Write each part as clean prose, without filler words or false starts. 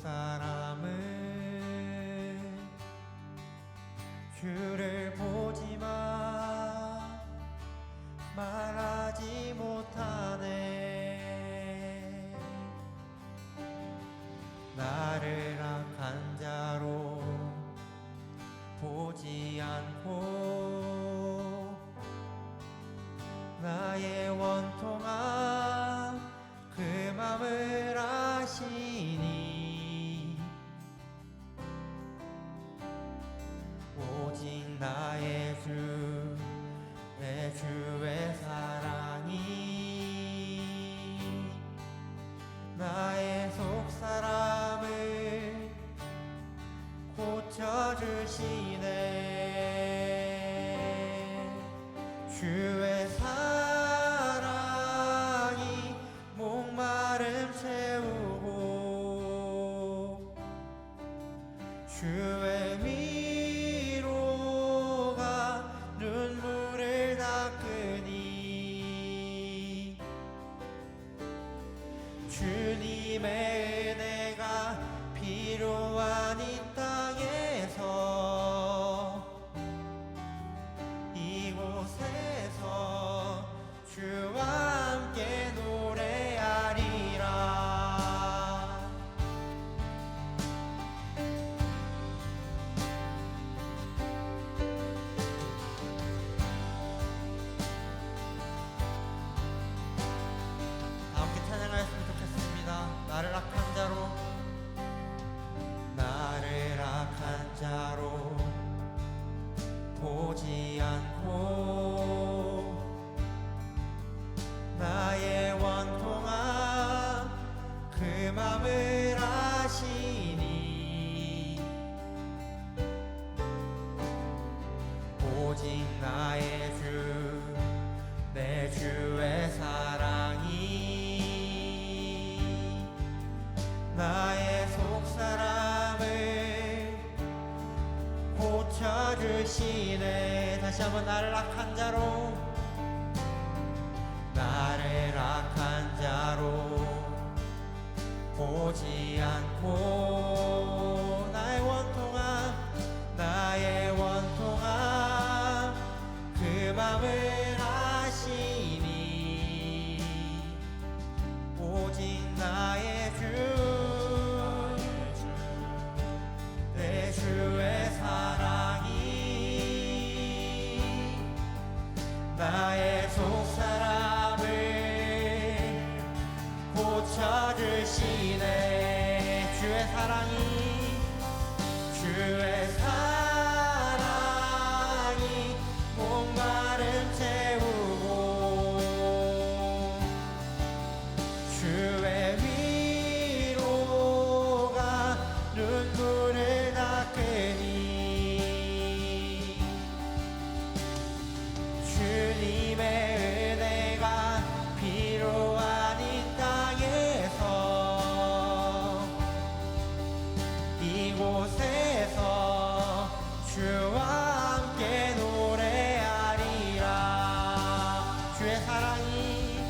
사람은 주를 보지만 말하지 못하네. 나를 악한 자로 보지 않고 나의 원통함 그 맘을 아시니 오직 나의 주 내 주의 사랑이 나의 속사람을 고쳐주시네. 주의 사랑이 목마름 채우고 주의 위로가 눈물을 닦으니 주님의 은혜가 필요한 이 땅에서 이곳에서 주와 함께 노래하리라. 함께 찬양하였으면 좋겠습니다. 나를 악한 자로 보지 않고 나의 원통함 그 맘을 아시니 오직 나의 주 내 주의 사랑이 나의 속사람을 고쳐주시네. 다시 한번 나를 악한 자로 보지 않고 나의 원통함 그 맘을 아시니 오직 나의 주 내 주의 사랑이 나의 속사람을 고쳐주시네. 주의 사랑이 목마름 채우고 주의 위로가 눈물을 닦으니 주님의 은혜가 필요한 이 땅에서 이곳에서 주와 함께 노래하리라. 주의 사랑이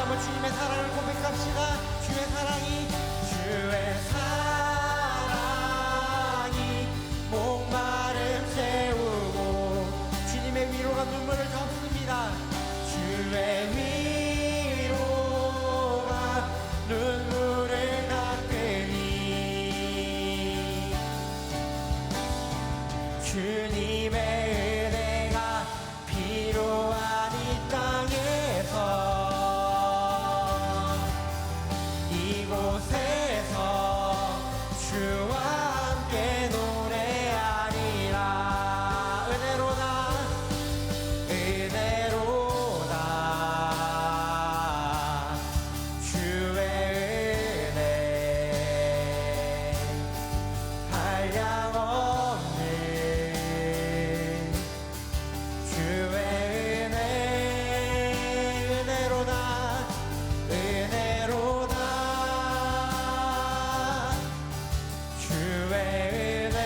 한번 주님의 사랑을 고백합시다. 주의 사랑이 목마름 채우고 주님의 위로가 눈물을 덮습니다. 주의 위로가 눈물을 닦으니 주님의 은혜가 필요한 이 땅에서 이곳에서 주와 함께 노래하리라. 은혜로다 은혜로다 주의 은혜 한량없는 주의 은혜 은혜로다 은혜로다 주의 은혜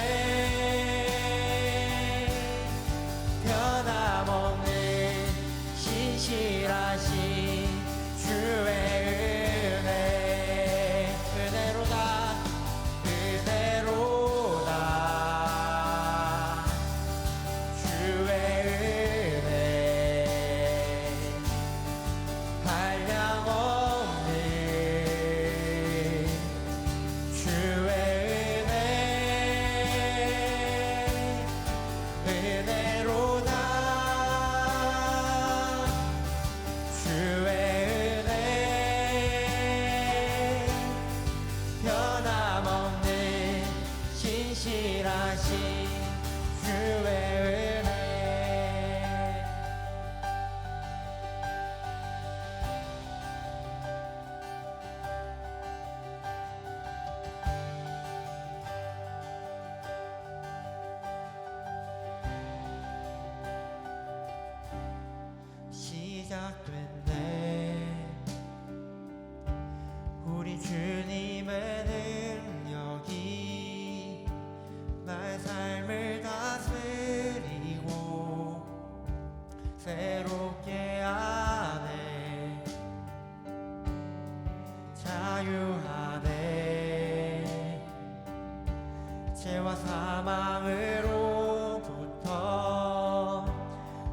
변함없는 신실하신 주의 은혜 은혜로다 은혜로다 주의 은혜 한량없는 주의 은혜 은혜로다 주의 은혜 변함없는 신실하신 주의 은혜. 시작됐네 우리 주님의 능력이 나의 삶을 다스리고 새롭게 하네 자유하네 죄와 사망으로부터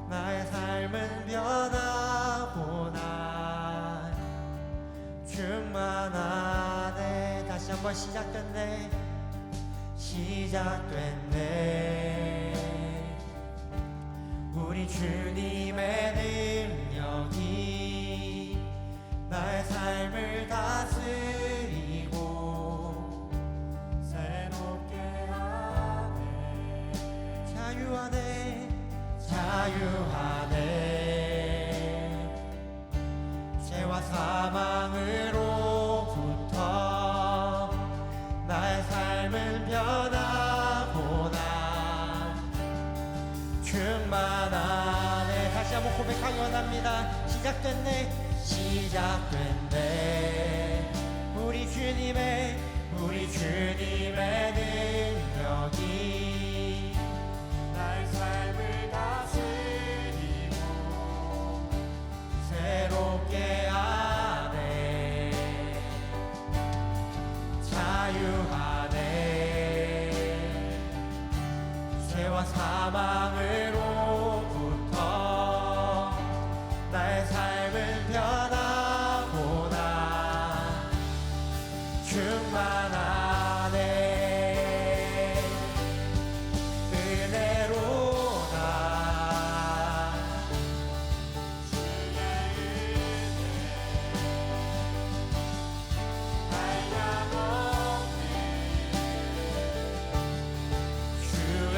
나의 삶은 변하구나 충만하네. 다시 한번 시작됐네 시작됐네 우리 주님의 능력이 나의 삶을 다스리고 새롭게 하네 자유하네 죄와 사망으로부터 나의 삶은 변하구나 충만하네. 다시 한번 고백하기 원합니다. 시작됐네 우리 주님의 능력이 나의 삶을 다스리고 새롭게 하네 자유하네 죄와 사망으로부터 나의 삶은 변하구나 충만하네 은혜로다 주의 은혜 한량없는 주의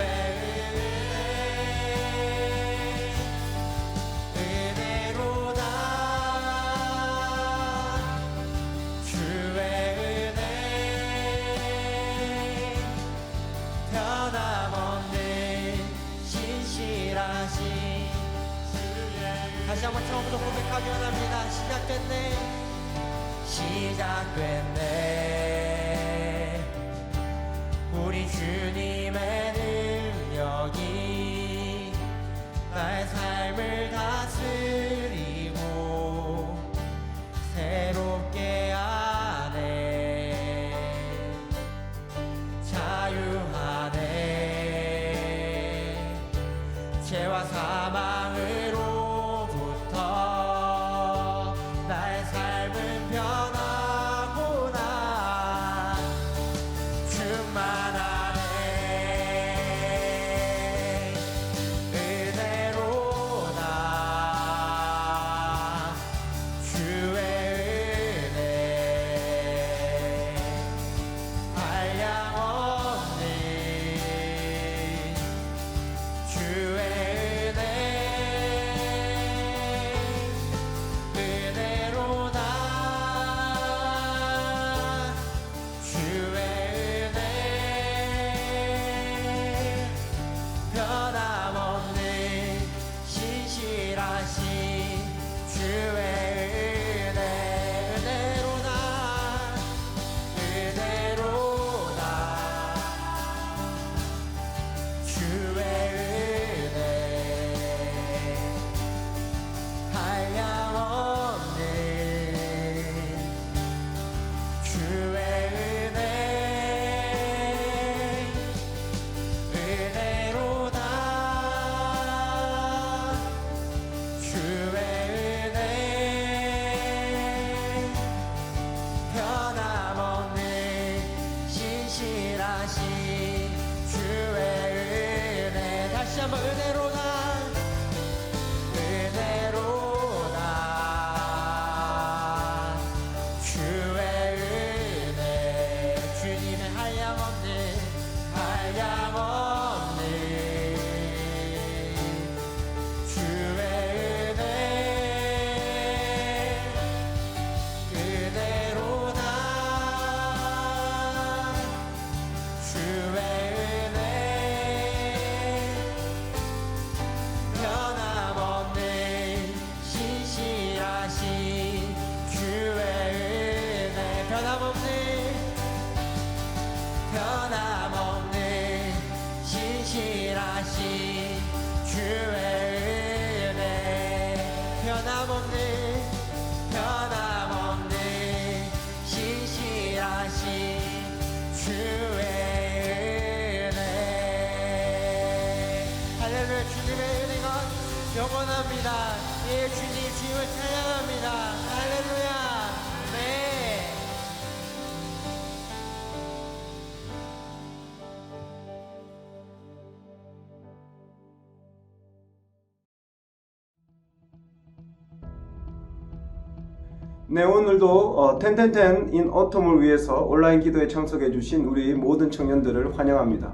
은혜로다 주의 은혜 변함없는 신실하신 주의 다시 한번 처음부터 고백하기 원합니다. 시작됐네 우리 주님의 능력이 나의 삶을 다스리고 죄와 사망으로부터 나의 삶은 변하구나. 충만하네 은혜로다. 주의 은혜 한량없는 주의 은혜로다. 주의 은혜 변함없는 신실하신 주의 은혜 은혜로다. 주의 은혜 한량없는 주의 은혜로다. 주의 은혜 변함없는 신실하신 주의 은혜. 다시 한번 은혜로다. 주의 은혜 주님의 한량없는 주의 은혜 은혜로다. 주의 은혜 변함없는 신실하신 주의 은혜 변함없는 신실하신 주의 은혜 변함없는 신실하신 주의 은혜. 할렐루야. 주님의 은혜가 영원합니다. 예, 주님 주님을 찬양합니다. 할렐루야. 네. 네, 오늘도 10-10-10 in autumn을 위해서 온라인 기도에 참석해 주신 우리 모든 청년들을 환영합니다.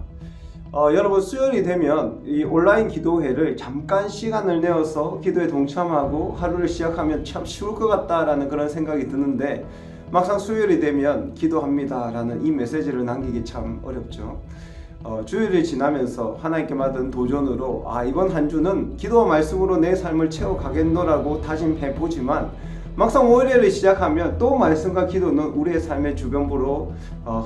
여러분, 수요일이 되면 이 온라인 기도회를 잠깐 시간을 내어서 기도에 동참하고 하루를 시작하면 참 쉬울 것 같다라는 그런 생각이 드는데, 막상 수요일이 되면 기도합니다 라는 이 메시지를 남기기 참 어렵죠. 주일이 지나면서 하나님께 받은 도전으로 이번 한 주는 기도와 말씀으로 내 삶을 채워가겠노라고 다짐해보지만, 막상 5일을 시작하면 또 말씀과 기도는 우리의 삶의 주변부로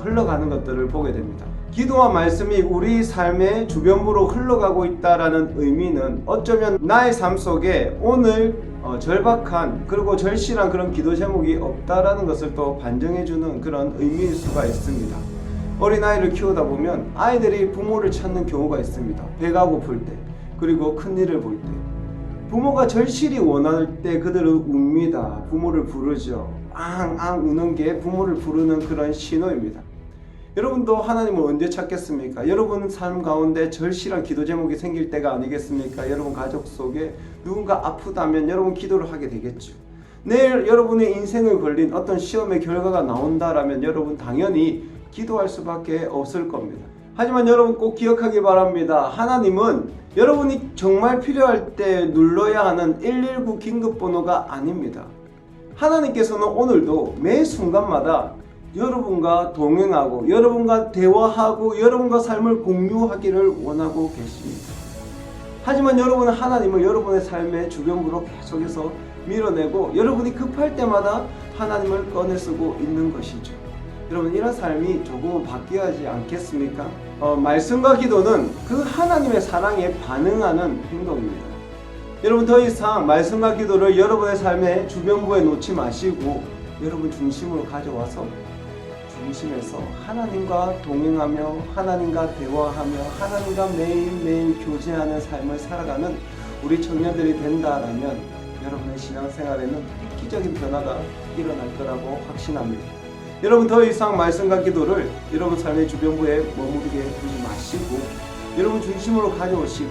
흘러가는 것들을 보게 됩니다. 기도와 말씀이 우리 삶의 주변부로 흘러가고 있다는 의미는 어쩌면 나의 삶 속에 오늘 절박한 그리고 절실한 그런 기도 제목이 없다라는 것을 또 반증해주는 그런 의미일 수가 있습니다. 어린아이를 키우다 보면 아이들이 부모를 찾는 경우가 있습니다. 배가 고플 때, 그리고 큰일을 볼 때, 부모가 절실히 원할 때 그들은 웁니다. 부모를 부르죠. 앙앙 우는 게 부모를 부르는 그런 신호입니다. 여러분도 하나님을 언제 찾겠습니까? 여러분 삶 가운데 절실한 기도 제목이 생길 때가 아니겠습니까? 여러분 가족 속에 누군가 아프다면 여러분 기도를 하게 되겠죠. 내일 여러분의 인생을 걸린 어떤 시험의 결과가 나온다라면 여러분 당연히 기도할 수밖에 없을 겁니다. 하지만 여러분 꼭 기억하기 바랍니다. 하나님은 여러분이 정말 필요할 때 눌러야 하는 119 긴급번호가 아닙니다. 하나님께서는 오늘도 매 순간마다 여러분과 동행하고 여러분과 대화하고 여러분과 삶을 공유하기를 원하고 계십니다. 하지만 여러분은 하나님을 여러분의 삶의 주변부로 계속해서 밀어내고 여러분이 급할 때마다 하나님을 꺼내 쓰고 있는 것이죠. 여러분 이런 삶이 조금은 바뀌어야 하지 않겠습니까? 말씀과 기도는 그 하나님의 사랑에 반응하는 행동입니다. 여러분 더 이상 말씀과 기도를 여러분의 삶의 주변부에 놓지 마시고 여러분 중심으로 가져와서 중심에서 하나님과 동행하며 하나님과 대화하며 하나님과 매일매일 교제하는 삶을 살아가는 우리 청년들이 된다라면 여러분의 신앙생활에는 획기적인 변화가 일어날 거라고 확신합니다. 여러분 더 이상 말씀과 기도를 여러분 삶의 주변부에 머무르게 두지 마시고 여러분 중심으로 가져오시고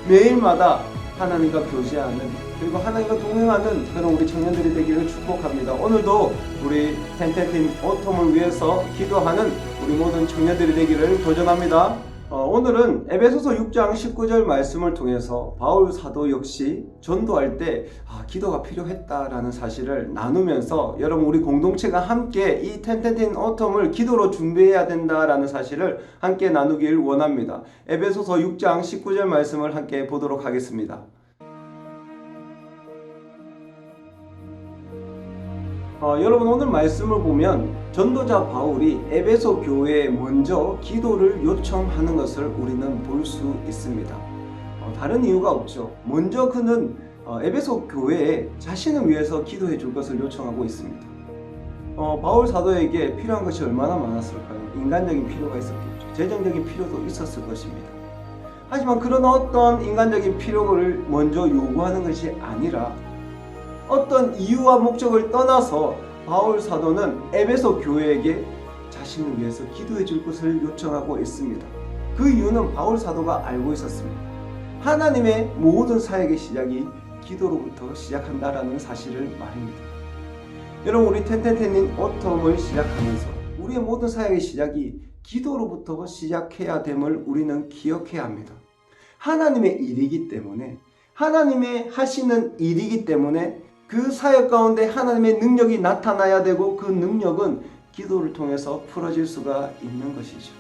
매일마다 하나님과 교제하는 그리고 하나님과 동행하는 그런 우리 청년들이 되기를 축복합니다. 오늘도 우리 텐텐틴 오톰을 위해서 기도하는 우리 모든 청년들이 되기를 도전합니다. 오늘은 에베소서 6장 19절 말씀을 통해서 바울 사도 역시 전도할 때 기도가 필요했다라는 사실을 나누면서 여러분 우리 공동체가 함께 이 텐텐틴 오톰을 기도로 준비해야 된다라는 사실을 함께 나누길 원합니다. 에베소서 6장 19절 말씀을 함께 보도록 하겠습니다. 여러분 오늘 말씀을 보면 전도자 바울이 에베소 교회에 먼저 기도를 요청하는 것을 우리는 볼 수 있습니다. 다른 이유가 없죠. 먼저 그는 에베소 교회에 자신을 위해서 기도해 줄 것을 요청하고 있습니다. 바울 사도에게 필요한 것이 얼마나 많았을까요? 인간적인 필요가 있었겠죠. 재정적인 필요도 있었을 것입니다. 하지만 그런 어떤 인간적인 필요를 먼저 요구하는 것이 아니라 어떤 이유와 목적을 떠나서 바울 사도는 에베소 교회에게 자신을 위해서 기도해 줄 것을 요청하고 있습니다. 그 이유는 바울 사도가 알고 있었습니다. 하나님의 모든 사역의 시작이 기도로부터 시작한다라는 사실을 말입니다. 여러분 우리 텐텐텐인 오톰을 시작하면서 우리의 모든 사역의 시작이 기도로부터 시작해야 됨을 우리는 기억해야 합니다. 하나님의 일이기 때문에 하나님의 하시는 일이기 때문에 그 사역 가운데 하나님의 능력이 나타나야 되고 그 능력은 기도를 통해서 풀어질 수가 있는 것이죠.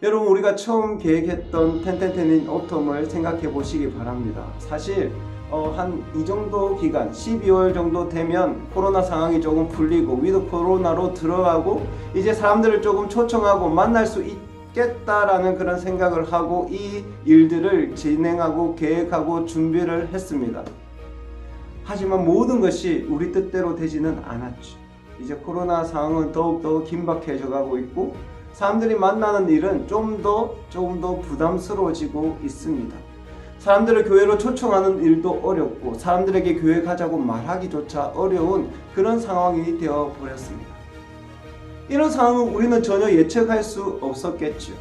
여러분 우리가 처음 계획했던 텐텐텐인 오톰을 생각해 보시기 바랍니다. 사실 한 이 정도 기간 12월 정도 되면 코로나 상황이 조금 풀리고 위드 코로나로 들어가고 이제 사람들을 조금 초청하고 만날 수 있겠다라는 그런 생각을 하고 이 일들을 진행하고 계획하고 준비를 했습니다. 하지만 모든 것이 우리 뜻대로 되지는 않았죠. 이제 코로나 상황은 더욱더 긴박해져 가고 있고 사람들이 만나는 일은 조금 더 부담스러워지고 있습니다. 사람들을 교회로 초청하는 일도 어렵고 사람들에게 교회 가자고 말하기조차 어려운 그런 상황이 되어 버렸습니다. 이런 상황은 우리는 전혀 예측할 수 없었겠죠.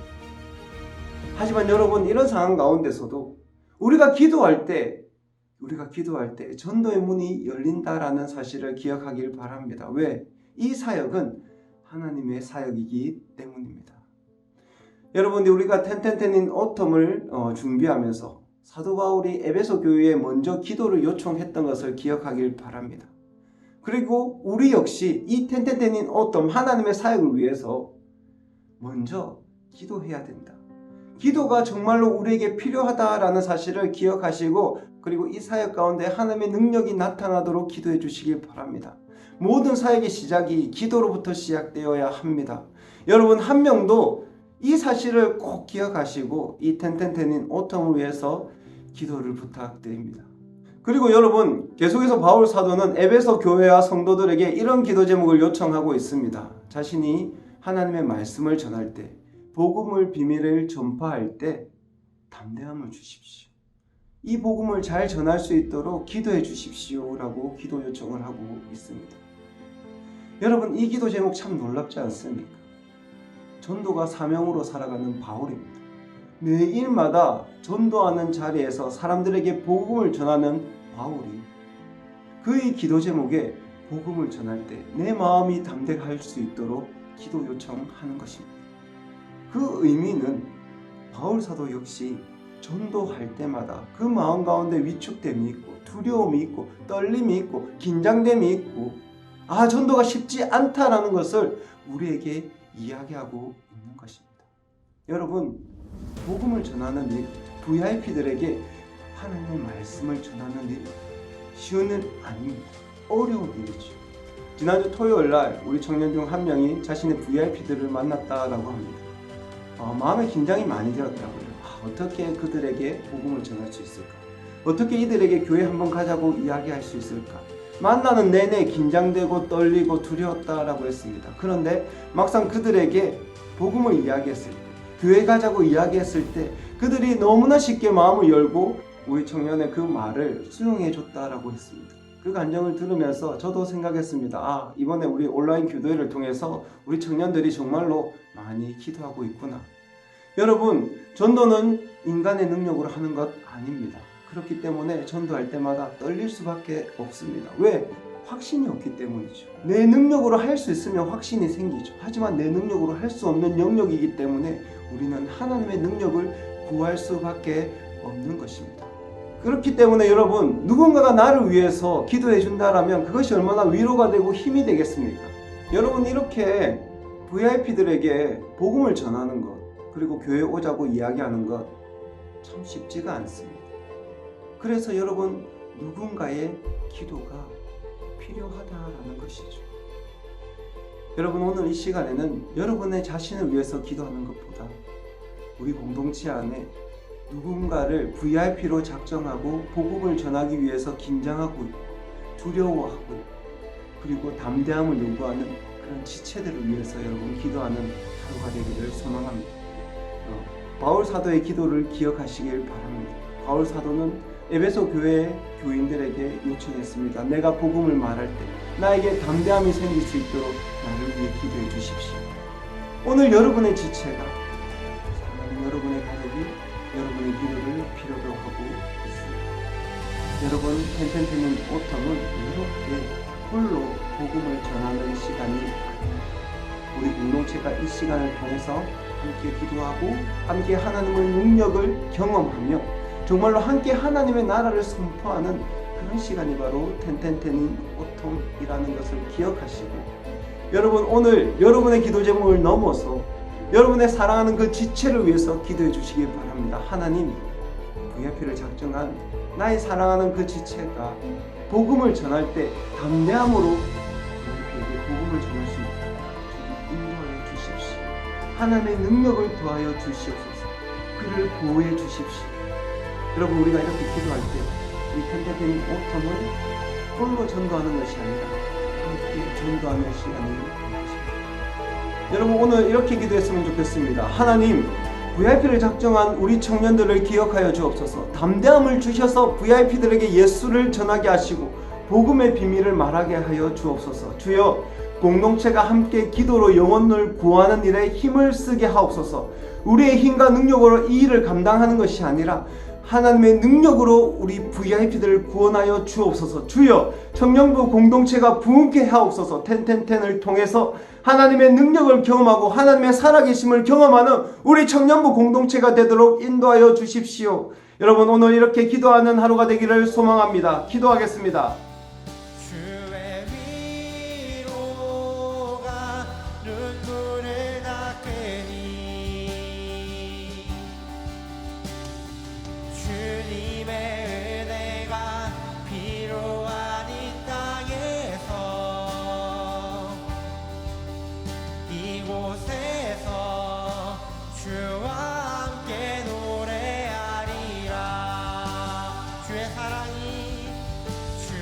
하지만 여러분 이런 상황 가운데서도 우리가 기도할 때 전도의 문이 열린다라는 사실을 기억하길 바랍니다. 왜? 이 사역은 하나님의 사역이기 때문입니다. 여러분 우리가 텐텐텐인 오톰을 준비하면서 사도 바울이 에베소 교회에 먼저 기도를 요청했던 것을 기억하길 바랍니다. 그리고 우리 역시 이 텐텐텐인 오톰 하나님의 사역을 위해서 먼저 기도해야 된다. 기도가 정말로 우리에게 필요하다라는 사실을 기억하시고 그리고 이 사역 가운데 하나님의 능력이 나타나도록 기도해 주시길 바랍니다. 모든 사역의 시작이 기도로부터 시작되어야 합니다. 여러분 한 명도 이 사실을 꼭 기억하시고 이 텐텐텐인 오톰을 위해서 기도를 부탁드립니다. 그리고 여러분 계속해서 바울 사도는 에베소 교회와 성도들에게 이런 기도 제목을 요청하고 있습니다. 자신이 하나님의 말씀을 전할 때 복음을 비밀을 전파할 때 담대함을 주십시오. 이 복음을 잘 전할 수 있도록 기도해 주십시오 라고 기도 요청을 하고 있습니다. 여러분 이 기도 제목 참 놀랍지 않습니까? 전도가 사명으로 살아가는 바울입니다. 매일마다 전도하는 자리에서 사람들에게 복음을 전하는 바울이 그의 기도 제목에 복음을 전할 때 내 마음이 담대할 수 있도록 기도 요청하는 것입니다. 그 의미는 바울 사도 역시 전도할 때마다 그 마음 가운데 위축됨이 있고 두려움이 있고 떨림이 있고 긴장됨이 있고 전도가 쉽지 않다라는 것을 우리에게 이야기하고 있는 것입니다. 여러분 복음을 전하는 일, VIP들에게 하나님의 말씀을 전하는 일 쉬운 일 아닙니다. 어려운 일이죠. 지난주 토요일 날 우리 청년 중 한 명이 자신의 VIP들을 만났다라고 합니다. 마음에 긴장이 많이 되었다고요. 어떻게 그들에게 복음을 전할 수 있을까? 어떻게 이들에게 교회 한번 가자고 이야기할 수 있을까? 만나는 내내 긴장되고 떨리고 두려웠다라고 했습니다. 그런데 막상 그들에게 복음을 이야기했을 때, 교회 가자고 이야기했을 때 그들이 너무나 쉽게 마음을 열고 우리 청년의 그 말을 수용해 줬다라고 했습니다. 그 간증을 들으면서 저도 생각했습니다. 이번에 우리 온라인 기도회를 통해서 우리 청년들이 정말로 많이 기도하고 있구나. 여러분, 전도는 인간의 능력으로 하는 것 아닙니다. 그렇기 때문에 전도할 때마다 떨릴 수밖에 없습니다. 왜? 확신이 없기 때문이죠. 내 능력으로 할 수 있으면 확신이 생기죠. 하지만 내 능력으로 할 수 없는 영역이기 때문에 우리는 하나님의 능력을 구할 수밖에 없는 것입니다. 그렇기 때문에 여러분, 누군가가 나를 위해서 기도해 준다라면 그것이 얼마나 위로가 되고 힘이 되겠습니까? 여러분, 이렇게 VIP들에게 복음을 전하는 것, 그리고 교회 오자고 이야기하는 것 참 쉽지가 않습니다. 그래서 여러분, 누군가의 기도가 필요하다라는 것이죠. 여러분, 오늘 이 시간에는 여러분의 자신을 위해서 기도하는 것보다 우리 공동체 안에 누군가를 VIP로 작정하고 복음을 전하기 위해서 긴장하고 있고 두려워하고 있고 그리고 담대함을 요구하는 그런 지체들을 위해서 여러분 기도하는 하루가 되기를 소망합니다. 바울 사도의 기도를 기억하시길 바랍니다. 바울 사도는 에베소 교회 교인들에게 요청했습니다. 내가 복음을 말할 때 나에게 담대함이 생길 수 있도록 나를 위해 기도해 주십시오. 오늘 여러분의 지체가 사랑하는 여러분의 가족이 여러분의 기도를 필요로 하고 있습니다. 여러분, 텐텐텐인 오텀은 이렇게 홀로 복음을 전하는 시간이 아닙니다. 우리 공동체가 이 시간을 통해서 함께 기도하고 함께 하나님의 능력을 경험하며 정말로 함께 하나님의 나라를 선포하는 그런 시간이 바로 텐텐텐인 오톰이라는 것을 기억하시고, 여러분, 오늘 여러분의 기도 제목을 넘어서 여러분의 사랑하는 그 지체를 위해서 기도해 주시기 바랍니다. 하나님, VIP를 작정한 나의 사랑하는 그 지체가 복음을 전할 때 담대함으로 VIP에게 복음을 전할 수 있도록 인도하여 주십시오. 하나님의 능력을 더하여 주시옵소서. 그를 보호해 주십시오. 여러분, 우리가 이렇게 기도할 때 이 텐텐텐인 오텀을 홀로 전도하는 것이 아니라 함께 전도하는 시간이 되겠습니다. 여러분, 오늘 이렇게 기도했으면 좋겠습니다. 하나님, VIP를 작정한 우리 청년들을 기억하여 주옵소서. 담대함을 주셔서 VIP들에게 예수를 전하게 하시고 복음의 비밀을 말하게 하여 주옵소서. 주여, 공동체가 함께 기도로 영혼을 구하는 일에 힘을 쓰게 하옵소서. 우리의 힘과 능력으로 이 일을 감당하는 것이 아니라 하나님의 능력으로 우리 VIP들을 구원하여 주옵소서. 주여, 청년부 공동체가 부흥케 하옵소서. 텐텐텐을 통해서 하나님의 능력을 경험하고 하나님의 살아계심을 경험하는 우리 청년부 공동체가 되도록 인도하여 주십시오. 여러분, 오늘 이렇게 기도하는 하루가 되기를 소망합니다. 기도하겠습니다. 이곳에서 주와 함께 노래하리라. 주의 사랑이 주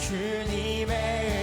주님의